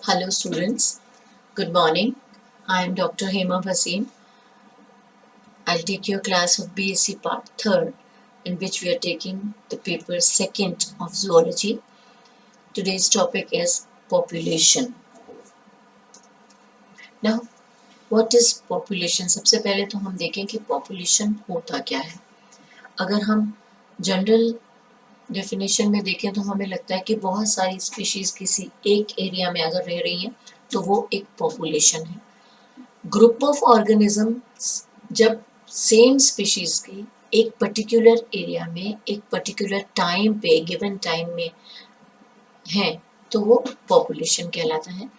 Hello students, good morning. I am Dr. Hema Bhasin. I'll take your class of BSc Part 3rd in which we are taking the paper 2nd of Zoology. Today's topic is population. Now, what is population? सबसे पहले तो हम देखें कि population होता क्या है. अगर हम जनरल डेफिनेशन में देखें तो हमें लगता है कि बहुत सारी स्पीशीज किसी एक एरिया में अगर रह रही हैं तो वो एक पॉपुलेशन है. ग्रुप ऑफ ऑर्गेनिजम्स जब सेम स्पीशीज की एक पर्टिकुलर एरिया में एक पर्टिकुलर टाइम पे गिवन टाइम में है तो वो पॉपुलेशन कहलाता है.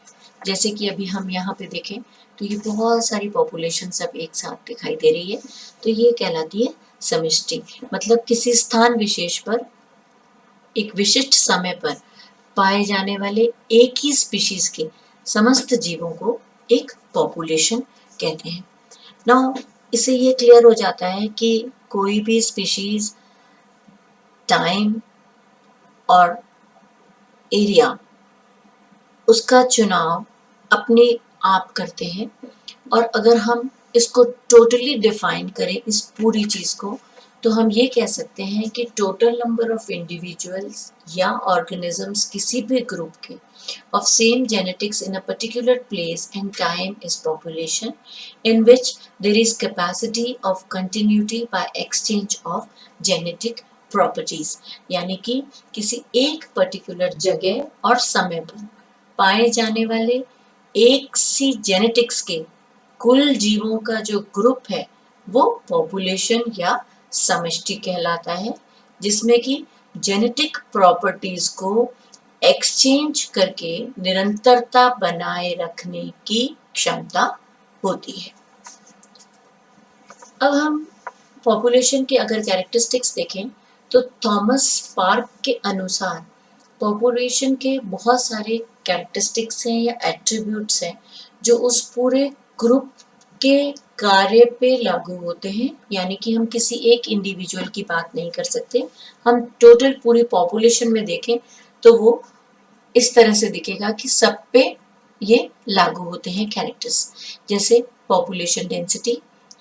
जैसे कि अभी हम यहाँ पे देखें तो ये बहुत सारी पॉपुलेशन सब एक साथ दिखाई दे रही है, तो ये कहलाती है समष्टि. मतलब किसी स्थान विशेष पर एक विशिष्ट समय पर पाए जाने वाले एक ही स्पीशीज के समस्त जीवों को एक पॉपुलेशन कहते हैं. नाउ इससे ये क्लियर हो जाता है कि कोई भी स्पीशीज टाइम और एरिया उसका चुनाव अपने आप करते हैं. और अगर हम इसको टोटली डिफाइन करें इस पूरी चीज को तो हम ये कह सकते हैं कि टोटल नंबर ऑफ इंडिविजुअल्स या ऑर्गेनिजम्स किसी भी ग्रुप के of same genetics in a particular place and time is population, in which there is capacity of continuity by exchange of genetic properties. यानी कि किसी एक पर्टिकुलर जगह और समय पर पाए जाने वाले एक सी जेनेटिक्स के कुल जीवों का जो ग्रुप है वो पॉपुलेशन या समष्टि कहलाता है, जिसमें कि जेनेटिक प्रॉपर्टीज को एक्सचेंज करके निरंतरता बनाए रखने की क्षमता होती है. अब हम पॉपुलेशन के अगर कैरेक्टरिस्टिक्स देखें तो थॉमस पार्क के अनुसार पॉपुलेशन के बहुत सारे कैरेक्टरिस्टिक्स हैं या एट्रीब्यूट्स हैं जो उस पूरे ग्रुप के कार्य पे लागू होते हैं. यानी कि हम किसी एक इंडिविजुअल की बात नहीं कर सकते, हम टोटल पूरी पॉपुलेशन में देखें तो वो इस तरह से दिखेगा कि सब पे ये लागू होते हैं कैरेक्टर्स. जैसे population density,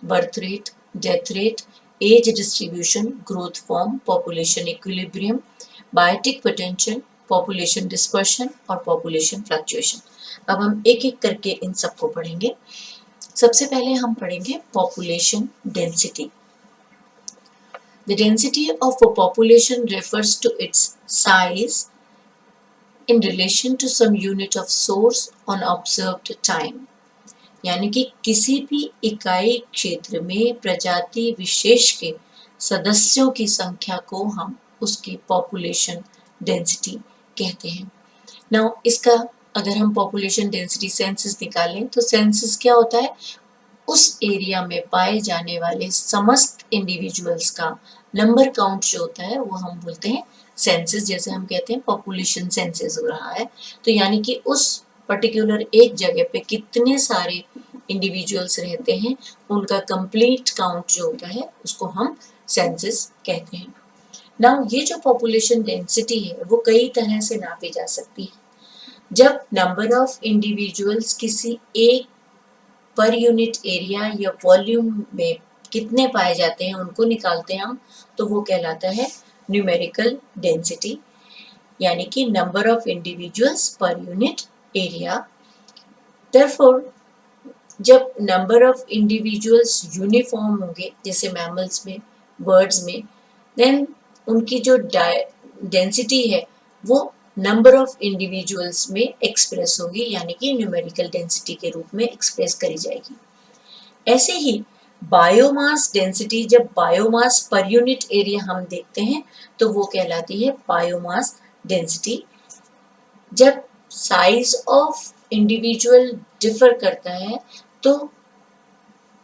birth rate, death rate, age distribution, growth form, population equilibrium, biotic potential, population dispersion और पॉपुलेशन फ्लक्चुएशन. अब हम एक एक करके इन सबको पढ़ेंगे. सबसे पहले हम पढ़ेंगे population density. The density of a population refers to its size in relation to some unit of source on observed time. यानी कि किसी भी इकाई क्षेत्र में प्रजाति विशेष के सदस्यों की संख्या को हम उसकी पॉपुलेशन डेंसिटी कहते हैं. नाउ इसका अगर हम पॉपुलेशन डेंसिटी सेंसस निकालें तो सेंसस क्या होता है? उस एरिया में पाए जाने वाले समस्त इंडिविजुअल्स का नंबर काउंट जो होता है वो हम बोलते हैं सेंसस. जैसे हम कहते हैं पॉपुलेशन सेंसस हो रहा है, तो यानी कि उस पर्टिकुलर एक जगह पे कितने सारे इंडिविजुअल्स रहते हैं उनका कंप्लीट काउंट जो होता है उसको हम सेंसस कहते हैं. नाउ ये जो पॉपुलेशन डेंसिटी है वो कई तरह से नापी जा सकती है. जब नंबर ऑफ इंडिविजुअल्स किसी एक पर यूनिट एरिया या वॉल्यूम में कितने पाए जाते हैं उनको निकालते हैं हम, तो वो कहलाता है न्यूमेरिकल डेंसिटी, यानी कि number of individuals per unit area. Therefore जब नंबर ऑफ इंडिविजुअल्स यूनिफॉर्म होंगे जैसे मैमल्स में, बर्ड्स में, देन उनकी जो डेंसिटी है वो नंबर ऑफ इंडिविजुअल्स में एक्सप्रेस होगी, यानी कि न्यूमेरिकल डेंसिटी के रूप में एक्सप्रेस करी जाएगी. ऐसे ही बायोमास डेंसिटी, जब बायोमास पर यूनिट एरिया हम देखते हैं तो वो कहलाती है बायोमास डेंसिटी. जब साइज ऑफ इंडिविजुअल डिफर करता है तो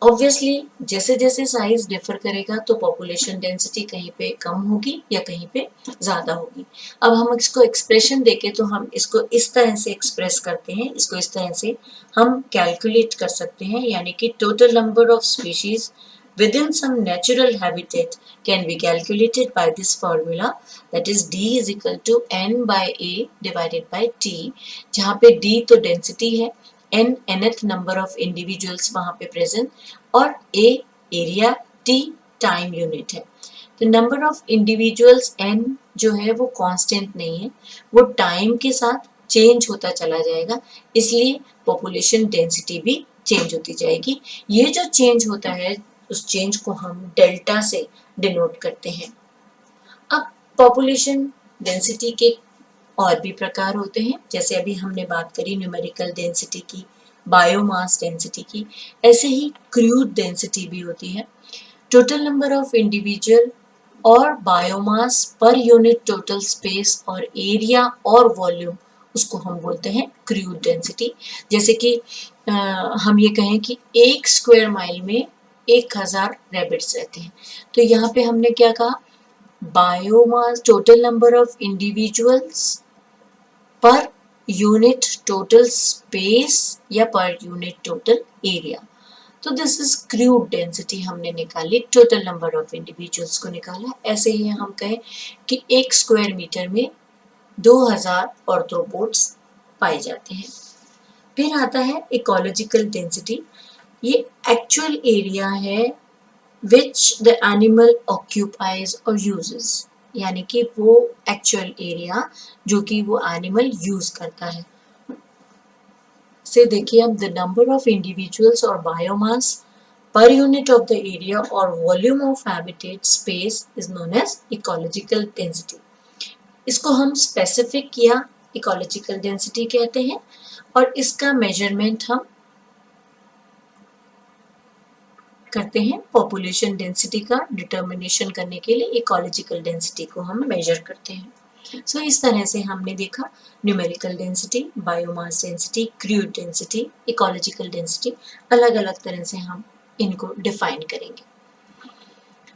ऑब्वियसली जैसे जैसे साइज डिफर करेगा तो पॉपुलेशन डेंसिटी कहीं पे कम होगी या कहीं पे ज़्यादा होगी. अब हम इसको एक्सप्रेशन देखें तो हम इसको इस तरह से एक्सप्रेस करते हैं, इसको इस तरह से हम कैलकुलेट कर सकते हैं, यानी कि total number of species within some natural habitat can be calculated by this formula, that is d is equal to n by a divided by t, जहाँ पे d तो density है, n nth number of individuals वहाँ पे present, और a area, t time unit है। तो number of individuals n जो है वो कांस्टेंट नहीं है, वो टाइम के साथ चेंज होता चला जाएगा, इसलिए पॉपुलेशन डेंसिटी भी चेंज होती जाएगी। ये जो चेंज होता है उस चेंज को हम डेल्टा से डिनोट करते हैं। अब पॉपुलेशन डेंसिटी के और भी प्रकार होते हैं, जैसे अभी हमने बात करी न्यूमेरिकल डेंसिटी की, बायोमास डेंसिटी की, ऐसे ही क्रूड डेंसिटी भी होती है। टोटल नंबर ऑफ इंडिविजुअल और बायोमास पर यूनिट टोटल स्पेस और एरिया और वॉल्यूम, उसको हम बोलते हैं क्रूड डेंसिटी। जैसे कि हम ये कहें कि 1 स्क्वायर माइल में 1000 रैबिट्स रहते हैं, तो यहाँ पे हमने क्या कहा, biomass total number of individuals per unit total space या पर यूनिट टोटल एरिया। तो दिस इज क्रूड डेंसिटी हमने निकाली, टोटल नंबर ऑफ इंडिविजुअल्स को निकाला। ऐसे ही हम कहें कि 1 स्क्वायर मीटर में 2000 ऑर्थ्रोपोड्स पाए जाते हैं। फिर आता है इकोलॉजिकल डेंसिटी, ये एक्चुअल एरिया है विच द एनिमल ऑक्यूपाइज और यूजेस, यानी कि वो एक्चुअल एरिया जो कि वो एनिमल यूज करता है। से देखिए अब द नंबर ऑफ इंडिविजुअल्स और बायोमास पर यूनिट ऑफ द एरिया और volume of habitat space is known as ecological density. इसको हम स्पेसिफिक या इकोलॉजिकल डेंसिटी कहते हैं, और इसका मेजरमेंट हम करते हैं पॉपुलेशन डेंसिटी का डिटर्मिनेशन करने के लिए, इकोलॉजिकल डेंसिटी को हम मेजर करते हैं। सो इस तरह से हमने देखा numerical density, biomass density, crude density, ecological density, अलग अलग तरह से हम इनको डिफाइन करेंगे।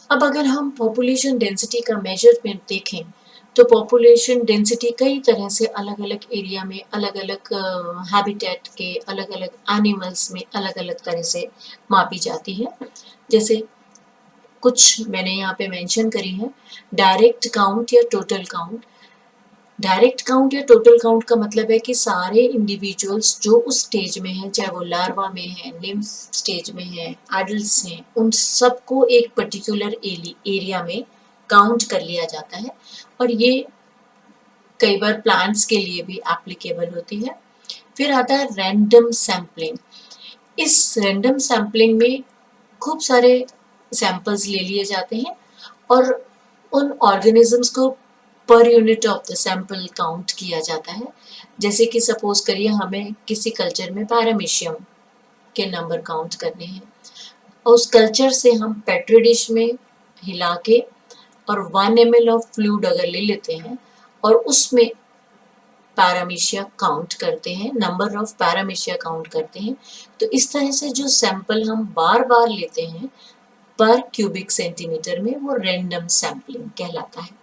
अब अगर हम पॉपुलेशन डेंसिटी का मेजरमेंट देखें तो पॉपुलेशन डेंसिटी कई तरह से अलग अलग एरिया में, अलग अलग हैबिटेट के अलग अलग एनिमल्स में अलग अलग तरह से मापी जाती है। जैसे कुछ मैंने यहाँ पे मेंशन करी है, डायरेक्ट काउंट या टोटल काउंट। डायरेक्ट काउंट या टोटल काउंट का मतलब है कि सारे इंडिविजुअल्स जो उस स्टेज में हैं, चाहे वो लार्वा में है, निम्फ स्टेज में है, एडल्ट्स हैं, उन सबको एक पर्टिकुलर एरिया में काउंट कर लिया जाता है, और ये कई बार प्लांट्स के लिए भी एप्लीकेबल होती है। फिर आता है रैंडम सैम्पलिंग। इस रैंडम सैम्पलिंग में खूब सारे सैंपल्स ले लिए जाते हैं और उन ऑर्गेनिजम्स को पर unit of the sample count किया जाता है। जैसे कि सपोज करिए हमें किसी कल्चर में पैरामीशियम के नंबर काउंट करने हैं, और उस कल्चर से हम पेट्री डिश में हिला के और 1 ml ऑफ फ्लूइड अगर ले लेते हैं और उसमें पैरामीशिया काउंट करते हैं, नंबर ऑफ पैरामीशिया काउंट करते हैं, तो इस तरह से जो सैंपल हम बार बार लेते हैं पर क्यूबिक सेंटीमीटर में, वो रैंडम सैम्पलिंग कहलाता है।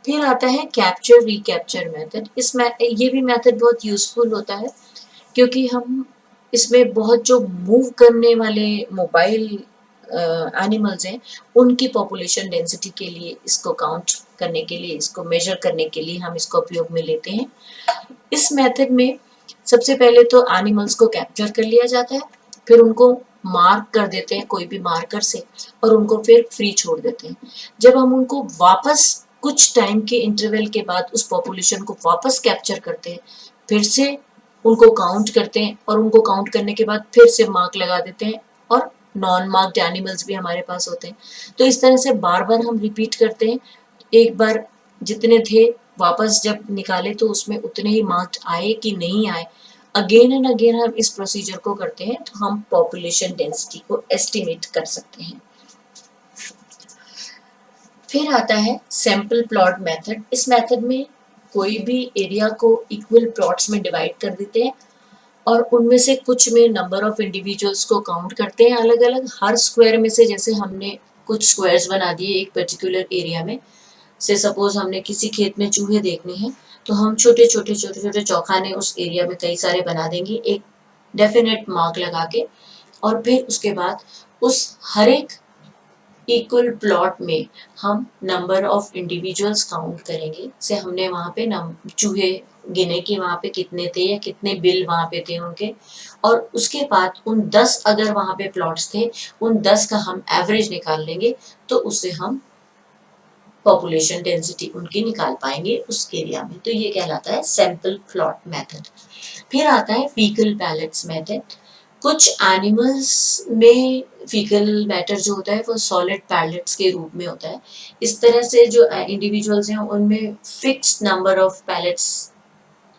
फिर आता है कैप्चर रिकैप्चर मेथड। ये भी मेथड बहुत यूजफुल होता है, क्योंकि हम इसमें बहुत जो मूव करने वाले मोबाइल एनिमल्स हैं उनकी पॉपुलेशन डेंसिटी के लिए इसको काउंट करने के लिए, इसको मेजर करने के लिए हम इसको उपयोग में लेते हैं। इस मेथड में सबसे पहले तो एनिमल्स को कैप्चर कर लिया जाता है, फिर उनको मार्क कर देते हैं कोई भी मार्कर से, और उनको फिर फ्री छोड़ देते हैं। जब हम उनको वापस कुछ टाइम के इंटरवल के बाद उस पॉपुलेशन को वापस कैप्चर करते हैं, फिर से उनको काउंट करते हैं, और उनको काउंट करने के बाद फिर से मार्क लगा देते हैं, और नॉन मार्क्ड एनिमल्स भी हमारे पास होते हैं। तो इस तरह से बार बार हम रिपीट करते हैं। एक बार जितने थे वापस जब निकाले तो उसमें उतने ही मार्क्ड आए कि नहीं आए, अगेन एंड अगेन हम इस प्रोसीजर को करते हैं, तो हम पॉपुलेशन डेंसिटी को एस्टिमेट कर सकते हैं। फिर आता है सैंपल प्लॉट मेथड। इस मेथड में कोई भी एरिया को इक्वल प्लॉट्स में डिवाइड कर देते हैं और उनमें से कुछ में नंबर ऑफ इंडिविजुअल्स को काउंट करते हैं अलग अलग। हर स्क्वायर में से, जैसे हमने कुछ स्क्वायर्स बना दिए एक पर्टिकुलर एरिया में से, सपोज हमने किसी खेत में चूहे देखने हैं, तो हम छोटे छोटे चौखाने उस एरिया में कई सारे बना देंगे एक डेफिनेट मार्क लगा के, और फिर उसके बाद उस हर एक इक्वल प्लॉट में हम नंबर ऑफ इंडिविजुअल्स काउंट करेंगे। से हमने वहाँ पे चूहे गिने कि वहाँ पे कितने थे या कितने बिल वहाँ पे थे उनके, और उसके बाद उन 10 अगर वहाँ पे प्लॉट्स थे, उन 10 का हम एवरेज निकाल लेंगे, तो उससे हम पॉपुलेशन डेंसिटी उनकी निकाल पाएंगे उस एरिया में। तो ये कहलाता है सैंपल प्लॉट मेथड। फिर आता है फीकल पैलेट्स मेथड। कुछ एनिमल्स में फीकल मैटर जो होता है वो सॉलिड पैलेट्स के रूप में होता है। इस तरह से जो इंडिविजुअल्स हैं उनमें फिक्स नंबर ऑफ पैलेट्स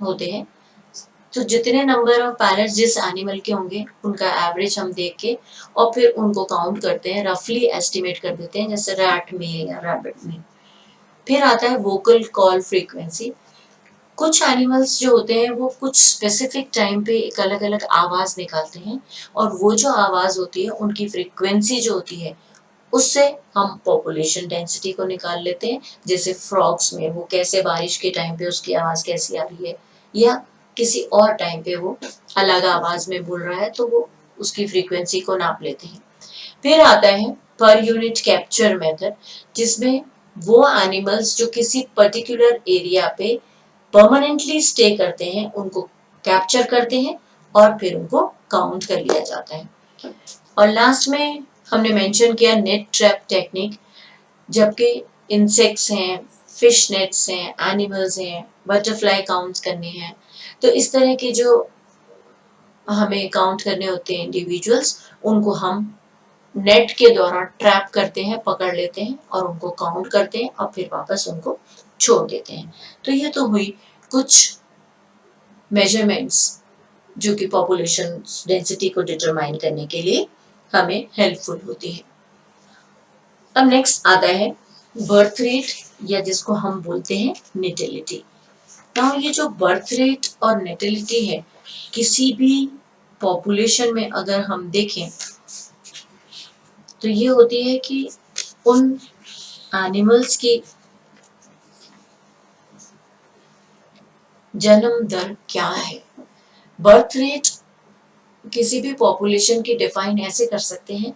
होते हैं। तो जितने नंबर ऑफ पैलेट्स जिस एनिमल के होंगे उनका एवरेज हम देख के और फिर उनको काउंट करते हैं, रफली एस्टिमेट कर देते हैं, जैसे रैट में या रैबिट में। फिर आता है वोकल कॉल फ्रीक्वेंसी। कुछ एनिमल्स जो होते हैं वो कुछ स्पेसिफिक टाइम पे एक अलग अलग आवाज निकालते हैं, और वो जो आवाज होती है उनकी फ्रीक्वेंसी जो होती है उससे हम पॉपुलेशन डेंसिटी को निकाल लेते हैं। जैसे फ्रॉग्स में वो कैसे बारिश के टाइम पे उसकी आवाज कैसी आ रही है, या किसी और टाइम पे वो अलग आवाज में बोल रहा है तो वो उसकी फ्रीक्वेंसी को नाप लेते हैं। फिर आता है पर यूनिट कैप्चर मेथड, जिसमें वो एनिमल्स जो किसी पर्टिकुलर एरिया पे परमानेंटली स्टे करते हैं उनको कैप्चर करते हैं और फिर उनको काउंट कर लिया जाता है। और लास्ट में हमने मेंशन किया नेट ट्रैप टेक्निक। जबकि इंसेक्ट्स हैं, फिश नेट्स हैं, एनिमल्स हैं, बटरफ्लाई काउंट करने हैं, तो इस तरह के जो हमें काउंट करने होते हैं इंडिविजुअल्स, उनको हम नेट के द्वारा ट्रैप करते हैं, पकड़ लेते हैं और उनको काउंट करते हैं और फिर वापस उनको छोड़ देते हैं। तो ये तो हुई कुछ मेजरमेंट्स जो कि पॉपुलेशन डेंसिटी को डिटरमाइन करने के लिए हमें हेल्पफुल होती है। अब नेक्स्ट आता है बर्थ रेट, या जिसको हम बोलते हैं नेटिलिटी। नाउ ये जो बर्थ रेट और नेटिलिटी है, किसी भी पॉपुलेशन में अगर हम देखें तो ये होती है कि उन एनिमल्स की जन्म दर क्या है। बर्थ रेट किसी भी पॉपुलेशन की डिफाइन ऐसे कर सकते हैं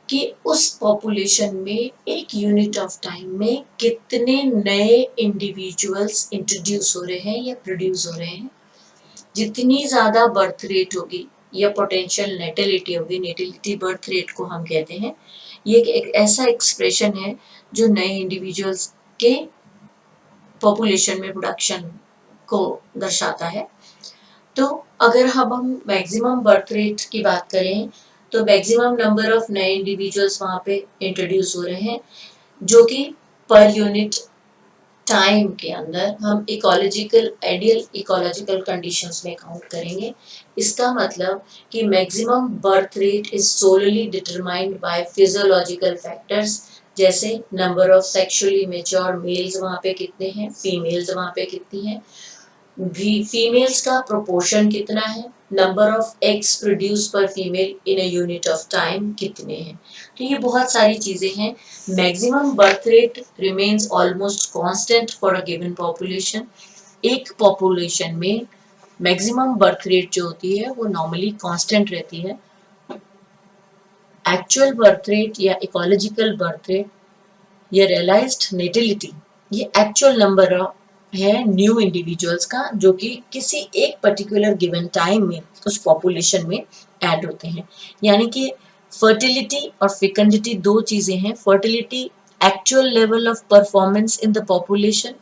कि उस पॉपुलेशन में एक यूनिट ऑफ टाइम में कितने नए इंडिविजुअल्स इंट्रोड्यूस हो रहे हैं या प्रोड्यूस हो रहे हैं। जितनी ज़्यादा बर्थ रेट होगी या पोटेंशियल नेटिलिटी होगी, नेटिलिटी बर्थ रेट को हम कहते हैं, ये एक ऐसा एक्सप्रेशन है जो नए इंडिविजुअल्स के पॉपुलेशन में प्रोडक्शन को दर्शाता है। तो अगर हम मैक्सिमम बर्थ रेट की बात करें तो मैक्सिमम नंबर ऑफ नए इंडिविजुअल्स वहाँ पे इंट्रोड्यूस हो रहे हैं, जो कि पर यूनिट टाइम के अंदर हम इकोलॉजिकल आइडियल इकोलॉजिकल कंडीशंस में काउंट करेंगे। इसका मतलब कि maximum birth rate is solely determined by physiological factors, जैसे number of sexually mature males वहाँ पे कितने हैं, फीमेल्स वहाँ पे कितनी हैं, फीमेल्स का प्रोपोर्शन कितना है, नंबर ऑफ एग्स प्रोड्यूस पर female in a unit of time कितने हैं। तो ये बहुत सारी चीजें हैं। Maximum birth rate remains almost constant for a given population. एक पॉपुलेशन में मैक्सिमम बर्थ रेट जो होती है वो नॉर्मली कांस्टेंट रहती है। एक्चुअल बर्थ रेट या इकोलॉजिकल बर्थ रेट या रियलाइज्ड नेटिलिटी, ये एक्चुअल नंबर है न्यू इंडिविजुअल्स का जो कि किसी एक पर्टिकुलर गिवन टाइम में उस पॉपुलेशन में ऐड होते हैं। यानी कि फर्टिलिटी और फिकंडिटी दो चीजें हैं। Fertility actual level of performance in the population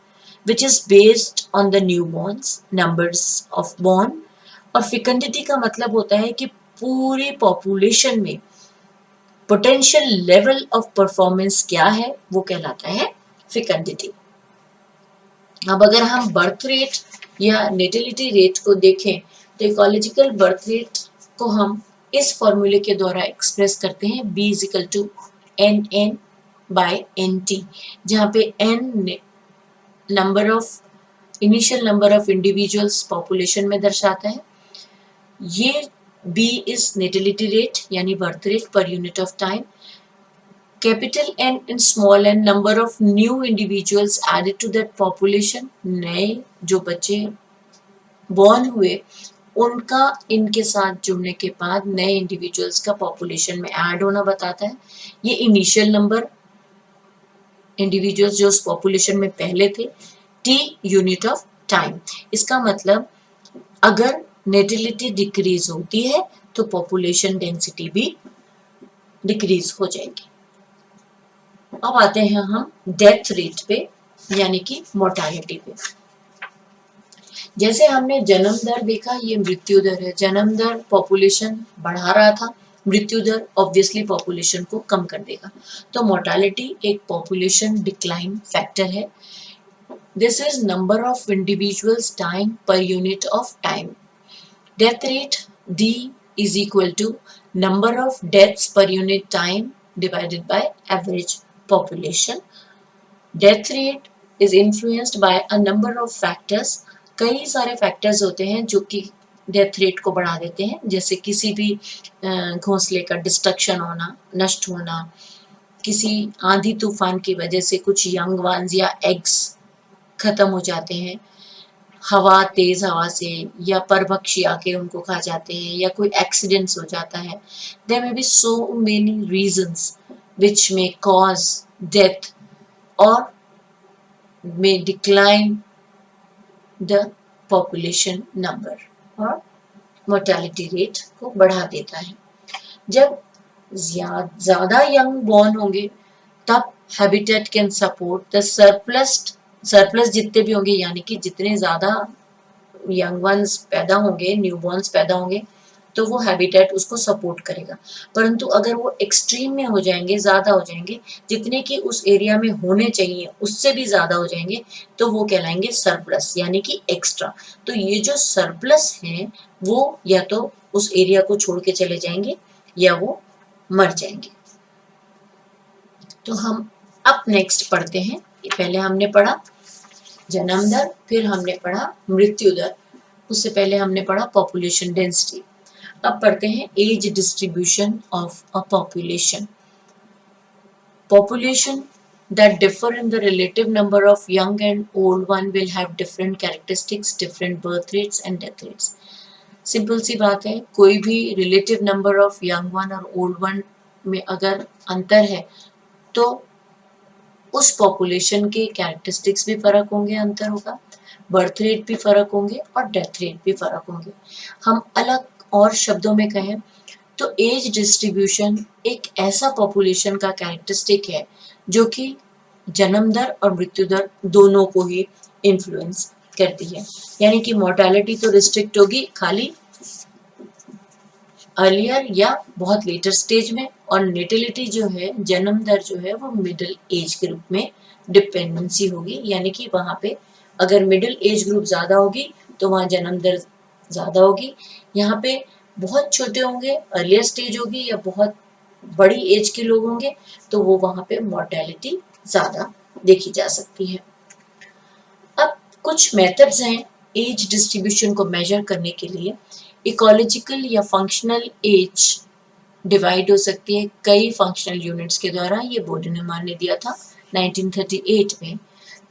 which is based on the new borns numbers of born, और फिकंडिटी का मतलब होता है कि पूरी पॉपुलेशन में पोटेंशियल लेवल ऑफ परफॉर्मेंस क्या है, वो कहलाता है फिकंडिटी। अब अगर हम बर्थ रेट या नेटिलिटी रेट को देखें तो इकोलॉजिकल बर्थ रेट को हम इस फॉर्मूले के द्वारा एक्सप्रेस करते हैं, b is equal to N N by N T, जहाँ पे n number of initial number of individuals population में दर्शाता है, ये b इज नेटिलिटी रेट यानी birth rate per unit of time, capital N and small n number of new individuals added to that population, नए जो बच्चे born हुए उनका इनके साथ जुड़ने के बाद नए इंडिविजुअल्स का पॉपुलेशन में ऐड होना बताता है। ये इनिशियल नंबर इंडिविजुअल्स जो उस पॉपुलेशन में पहले थे, टी यूनिट ऑफ टाइम। इसका मतलब अगर नेटिलिटी डिक्रीज होती है तो पॉपुलेशन डेंसिटी भी डिक्रीज हो जाएगी। अब आते हैं हम डेथ रेट पे, यानी कि मोर्टालिटी पे। जैसे हमने जन्म दर देखा, ये मृत्यु दर है। जन्म दर पॉपुलेशन बढ़ा रहा था, मृत्यु दर ऑब्वियसली पॉपुलेशन को कम कर देगा। तो मोर्टालिटी एक पॉपुलेशन डिक्लाइन फैक्टर है। This is number of individuals dying per unit of time. Death rate D is equal to number of deaths per unit time divided by average population. Death rate is influenced by a number of factors. कई सारे factors होते हैं जो कि death rate को बढ़ा देते हैं, जैसे किसी भी घोंसले का डिस्ट्रक्शन होना, नष्ट होना, किसी आंधी तूफान की वजह से कुछ यंग वंस या एग्स खत्म हो जाते हैं, हवा, तेज हवा से, या परभक्षी आके उनको खा जाते हैं, या कोई एक्सीडेंट्स हो जाता है। There may be so many reasons which may cause death और may decline the population number, और मोर्टेलिटी रेट को बढ़ा देता है। जब ज्यादा यंग बॉर्न होंगे तब habitat can support the surplus जितने भी होंगे, यानी कि जितने ज्यादा यंग वंस पैदा होंगे, न्यूबॉर्न्स पैदा होंगे, तो वो हैबिटेट उसको सपोर्ट करेगा। परंतु अगर वो एक्सट्रीम में हो जाएंगे, ज्यादा हो जाएंगे, जितने कि उस एरिया में होने चाहिए उससे भी ज्यादा हो जाएंगे, तो वो कहलाएंगे सरप्लस, यानी कि एक्स्ट्रा। तो ये जो सरप्लस हैं वो या तो उस एरिया को छोड़ के चले जाएंगे या वो मर जाएंगे। तो हम अब नेक्स्ट पढ़ते हैं। पहले हमने पढ़ा जन्म दर, फिर हमने पढ़ा मृत्यु दर, उससे पहले हमने पढ़ा पॉपुलेशन डेंसिटी। अब पढ़ते हैं age distribution of a population. Population that differ in the relative number of young and old one will have different characteristics, different birth rates and death rates. Simple सी बात है, कोई भी relative number of young one और old one में अगर अंतर है तो उस पॉपुलेशन के कैरेक्टरिस्टिक्स भी फर्क होंगे, अंतर होगा, बर्थ रेट भी फर्क होंगे और डेथ रेट भी फर्क होंगे। हम अलग और शब्दों में कहें तो एज डिस्ट्रीब्यूशन एक ऐसा पॉपुलेशन का कैरेक्टरिस्टिक है जो कि जन्म दर और मृत्यु दर दोनों को ही इन्फ्लुएंस करती है। यानी कि मोर्टेलिटी तो रिस्ट्रिक्ट होगी खाली अर्लियर या बहुत लेटर स्टेज में, और नेटिलिटी जो है, जन्म दर जो है, वो मिडिल एज ग्रुप में डिपेंडेंसी होगी। यानी कि वहां पे अगर मिडिल एज ग्रुप ज्यादा होगी तो वहां जन्म दर ज्यादा होगी। यहाँ पे बहुत छोटे होंगे, अर्लियर स्टेज होगी, या बहुत बड़ी एज के लोग होंगे तो वो वहां पे मोर्टेलिटी ज्यादा देखी जा सकती है। अब कुछ मेथड्स हैं एज डिस्ट्रीब्यूशन को मेजर करने के लिए। इकोलॉजिकल या फंक्शनल एज डिवाइड हो सकती है कई फंक्शनल यूनिट्स के द्वारा। ये बोडेनमार ने दिया था 1938 में।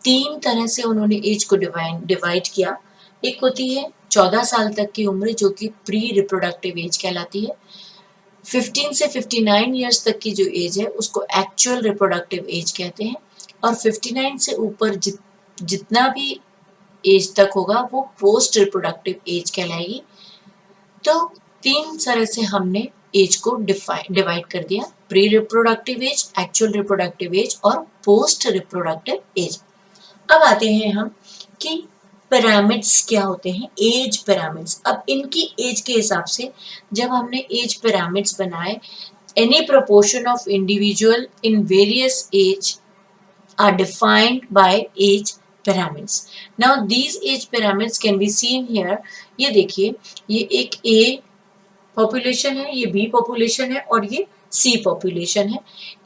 तीन तरह से उन्होंने एज को डिवाइड किया। एक होती है 14 साल तक की उम्र जो कि प्री रिप्रोडक्टिव एज कहलाती है। 15 से 59 ईयर्स तक की जो एज है उसको एक्चुअल रिप्रोडक्टिव एज कहते हैं, और 59 से ऊपर जितना भी एज तक होगा वो पोस्ट रिप्रोडक्टिव एज कहलाएगी। तो तीन तरह से हमने एज को डिवाइड कर दिया, pre reproductive age, actual reproductive age और पोस्ट रिप्रोडक्टिव एज। अब आते हैं हम कि पिरामिड्स क्या होते हैं, एज पिरामिड्स। अब इनकी एज के हिसाब से जब हमने एज पिरामिड्स बनाए, any proportion of individual in various age are defined by age pyramids. Now these age pyramids can be seen here. ये देखिए, ये एक A पॉपुलेशन है, ये B पॉपुलेशन है और ये C पॉपुलेशन है।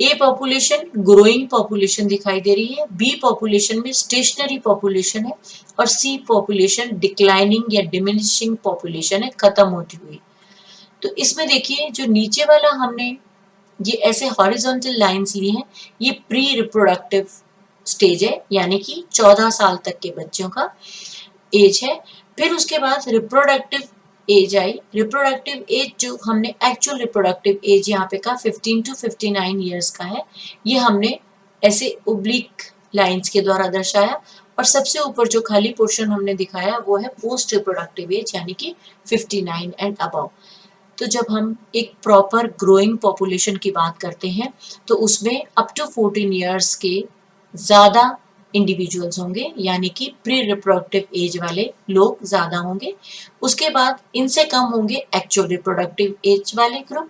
A पॉपुलेशन ग्रोइंग पॉपुलेशन दिखाई दे रही है, B पॉपुलेशन में स्टेशनरी पॉपुलेशन है और C पॉपुलेशन डिक्लाइनिंग या डिमिनिशिंग पॉपुलेशन है, खत्म होती हुई। तो इसमें देखिए जो नीचे वाला हमने ये ऐसे हॉरिजॉन्टल लाइंस ली हैं, ये प्री रिप्रोडक्टिव स्टेज है, यानी कि 14 साल तक के बच्चों का एज है। फिर उसके बाद रिप्रोडक्टिव एज आई। रिप्रोडक्टिव एज जो हमने एक्चुअल रिप्रोडक्टिव एज यहाँ पे का 15 to 59 ईयर्स का है, ये हमने ऐसे ओब्लिक लाइंस के द्वारा दर्शाया। और सबसे ऊपर जो खाली पोर्शन हमने दिखाया वो है पोस्ट रिप्रोडक्टिव एज यानी कि 59 एंड अबव। तो जब हम एक प्रॉपर ग्रोइंग पॉपुलेशन की बात करते हैं तो उसमें अप टू 14 ईयर्स के ज़्यादा इंडिविजुअल्स होंगे, यानी कि प्री रिप्रोडक्टिव एज वाले लोग ज़्यादा होंगे। उसके बाद इनसे कम होंगे एक्चुअल रिप्रोडक्टिव एज वाले ग्रुप,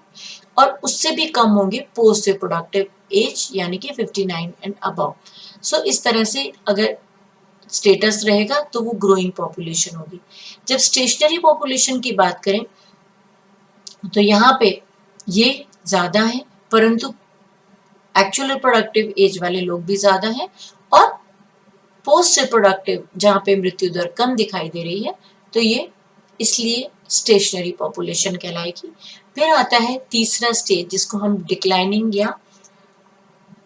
और उससे भी कम होंगे पोस्ट रिप्रोडक्टिव एज यानी कि 59 एंड अबव। सो इस तरह से अगर स्टेटस रहेगा तो वो ग्रोइंग पॉपुलेशन होगी। जब स्टेशनरी पॉपुलेशन की बात करें तो यहाँ पे ये ज़्यादा है, परंतु एक्चुअल रिप्रोडक्टिव एज वाले लोग भी ज़्यादा हैं, और पोस्ट रिप्रोडक्टिव जहाँ पे मृत्यु दर कम दिखाई दे रही है तो ये इसलिए स्टेशनरी पॉपुलेशन कहलाएगी। फिर आता है तीसरा स्टेज जिसको हम डिक्लाइनिंग या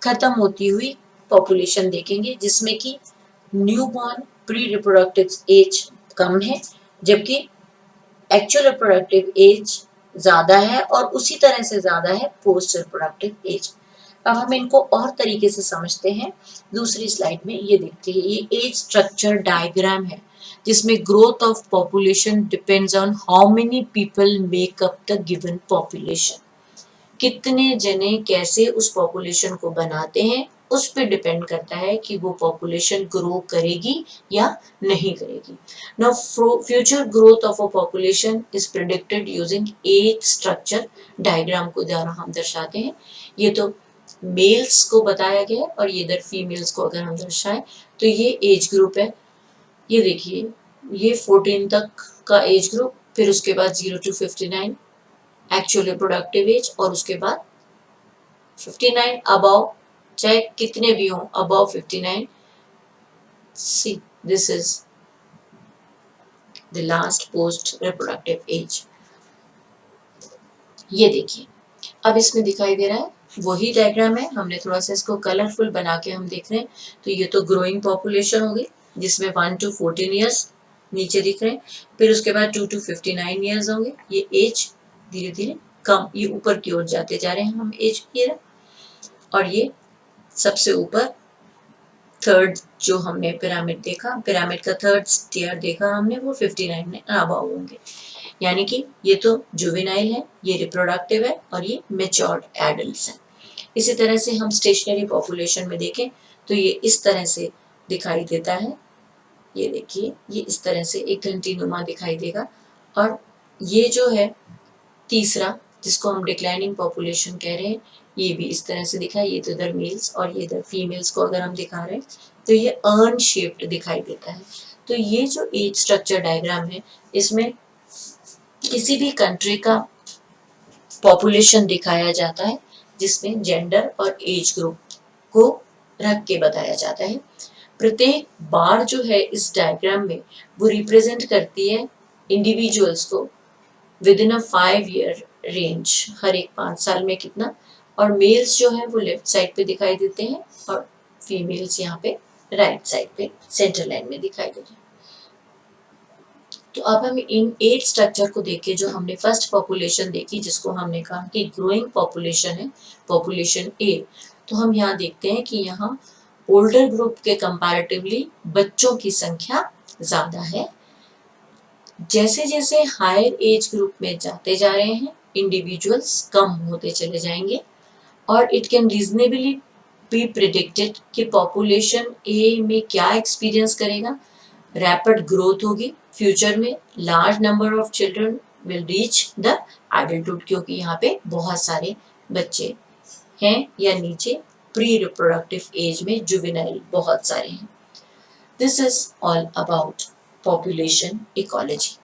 खत्म होती हुई पॉपुलेशन देखेंगे, जिसमें कि न्यूबॉर्न प्री रिप्रोडक्टिव एज कम है जबकि एक्चुअल रिप्रोडक्टिव एज ज़्यादा है, और उसी तरह से ज़्यादा है पोस्ट रिप्रोडक्टिव एज। अब हम इनको और तरीके से समझते हैं। दूसरी स्लाइड में ये देखते हैं, ये एज स्ट्रक्चर डायग्राम है जिसमें growth of population depends on how many people make up the given population. कितने जने कैसे उस पॉपुलेशन को बनाते हैं उस पर डिपेंड करता है कि वो पॉपुलेशन ग्रो करेगी या नहीं करेगी। Now future growth of a population is predicted using age structure diagram को द्वारा हम दर्शाते हैं। ये तो मेल्स को बताया गया है, और ये इधर फीमेल्स को अगर हम दर्शाएं तो ये एज ग्रुप है। ये देखिए, ये 14 तक का एज ग्रुप, फिर उसके बाद 0 to 59 एक्चुअल रिप्रोडक्टिव एज, और उसके बाद 59 अबव, चाहे कितने भी हों above 59। See this is the last post reproductive age. ये देखिए, अब इसमें दिखाई दे रहा है वही डायग्राम है, हमने थोड़ा सा इसको कलरफुल बना के हम देख रहे हैं। तो ये तो ग्रोइंग पॉपुलेशन होगी जिसमें 1 to 14 ईयर्स नीचे दिख रहे हैं, फिर उसके बाद 2 to 59 ईयर्स होंगे। ये एज धीरे धीरे कम, ये ऊपर की ओर जाते जा रहे हैं हम एज की, और ये सबसे ऊपर थर्ड जो हमने पिरामिड देखा, पिरामिड का थर्ड स्टेयर देखा हमने, वो 59 में अबव होंगे। यानी कि ये तो जुवेनाइल है, ये रिप्रोडक्टिव है, और ये मैच्योर्ड एडल्ट्स हैं। इसी तरह से हम स्टेशनरी पॉपुलेशन में देखें तो ये इस तरह से दिखाई देता है। ये देखिए, ये इस तरह से एक घंटी नुमा दिखाई देगा। और ये जो है तीसरा जिसको हम डिक्लाइनिंग पॉपुलेशन कह रहे हैं, ये भी इस तरह से दिखा है। ये तो इधर मेल्स और ये इधर फीमेल्स को अगर हम दिखा रहे हैं तो ये अर्न शेप्ड दिखाई देता है। तो ये जो एज स्ट्रक्चर डायग्राम है इसमें किसी भी कंट्री का पॉपुलेशन दिखाया जाता है जिसमें जेंडर और एज ग्रुप को रख के बताया जाता है। प्रत्येक बार जो है इस डायग्राम में वो रिप्रेजेंट करती है इंडिविजुअल्स को within a 5 year range, हर एक 5 साल में कितना। और मेल्स जो है वो लेफ्ट साइड पे दिखाई देते हैं, और फीमेल्स यहाँ पे राइट साइड पे सेंटर लाइन में दिखाई देते हैं। तो अब हम इन एज स्ट्रक्चर को देख के जो हमने फर्स्ट पॉपुलेशन देखी जिसको हमने कहा कि ग्रोइंग पॉपुलेशन है, पॉपुलेशन ए, तो हम यहाँ देखते हैं कि यहाँ ओल्डर ग्रुप के कंपैरेटिवली बच्चों की संख्या ज़्यादा है। जैसे जैसे हायर एज ग्रुप में जाते जा रहे हैं इंडिविजुअल्स कम होते चले जाएंगे, और it can reasonably B predicted कि पॉपुलेशन ए में क्या एक्सपीरियंस करेगा। रैपिड ग्रोथ होगी फ्यूचर में, large number of children will reach the adulthood, क्योंकि यहाँ पे बहुत सारे बच्चे हैं या नीचे प्री रिप्रोडक्टिव एज में जुवेनाइल बहुत सारे हैं। This is all about population ecology.